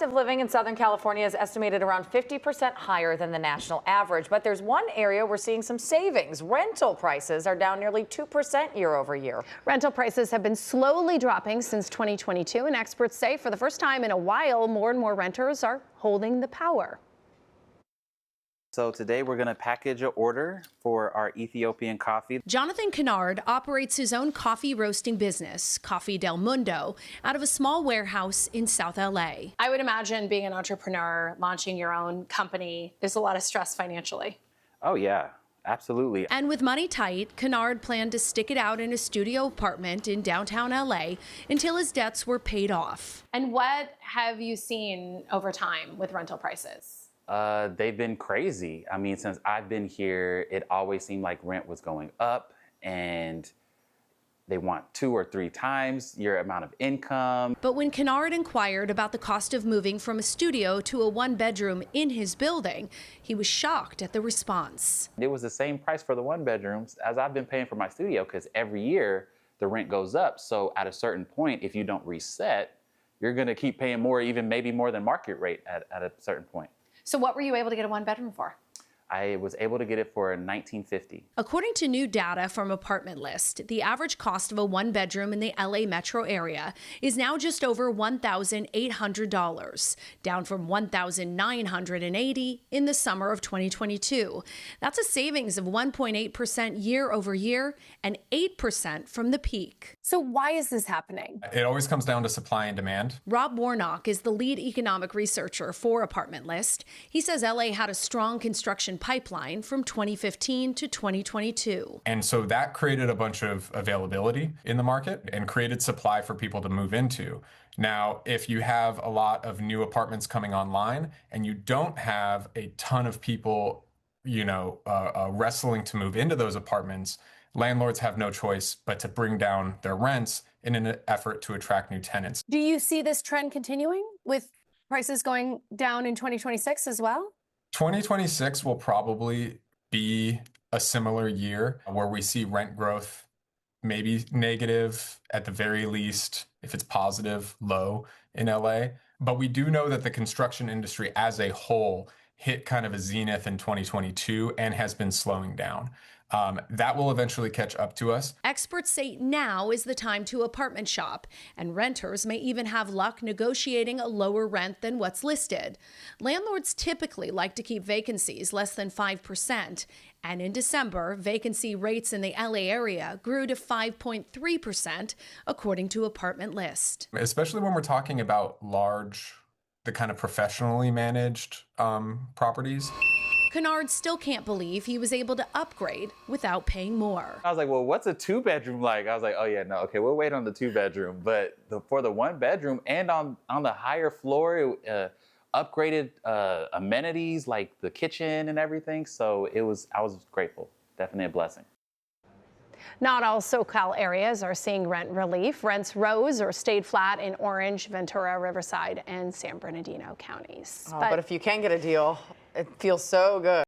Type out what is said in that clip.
of living in Southern California is estimated around 50% higher than the national average. But there's one area we're seeing some savings. Rental prices are down nearly 2% year over year. Rental prices have been slowly dropping since 2022, and experts say for the first time in a while, more and more renters are holding the power. So today we're going to package an order for our Ethiopian coffee. Jonathan Kinnard operates his own coffee roasting business, Coffee Del Mundo, out of a small warehouse in South LA. I would imagine being an entrepreneur, launching your own company, there's a lot of stress financially. Oh yeah, absolutely. And with money tight, Kinnard planned to stick it out in a studio apartment in downtown LA until his debts were paid off. And what have you seen over time with rental prices? They've been crazy. I mean, since I've been here, it always seemed like rent was going up and they want 2 or 3 times your amount of income. But when Kinnard inquired about the cost of moving from a studio to a 1-bedroom in his building, he was shocked at the response. It was the same price for the 1-bedrooms as I've been paying for my studio, because every year the rent goes up. So at a certain point, if you don't reset, you're gonna keep paying more, even maybe more than market rate at a certain point. So what were you able to get a 1-bedroom for? I was able to get it for $19.50. According to new data from Apartment List, the average cost of a 1-bedroom in the LA metro area is now just over $1,800, down from $1,980 in the summer of 2022. That's a savings of 1.8% year over year and 8% from the peak. So why is this happening? It always comes down to supply and demand. Rob Warnock is the lead economic researcher for Apartment List. He says LA had a strong construction pipeline from 2015 to 2022. And so that created a bunch of availability in the market and created supply for people to move into. Now, if you have a lot of new apartments coming online and you don't have a ton of people, wrestling to move into those apartments, landlords have no choice but to bring down their rents in an effort to attract new tenants. Do you see this trend continuing with prices going down in 2026 as well? 2026 will probably be a similar year where we see rent growth maybe negative, at the very least, if it's positive, low in LA. But we do know that the construction industry as a whole hit kind of a zenith in 2022 and has been slowing down. That will eventually catch up to us. Experts say now is the time to apartment shop, and renters may even have luck negotiating a lower rent than what's listed. Landlords typically like to keep vacancies less than 5%, and in December, vacancy rates in the LA area grew to 5.3%, according to Apartment List. Especially when we're talking about the kind of professionally managed properties. Kinnard still can't believe he was able to upgrade without paying more. I was like, well, what's a 2-bedroom like? I was like, oh yeah, no, okay, we'll wait on the 2-bedroom. But for the 1-bedroom and on the higher floor, upgraded amenities like the kitchen and everything. So I was grateful. Definitely a blessing. Not all SoCal areas are seeing rent relief. Rents rose or stayed flat in Orange, Ventura, Riverside, and San Bernardino counties. But if you can get a deal, it feels so good.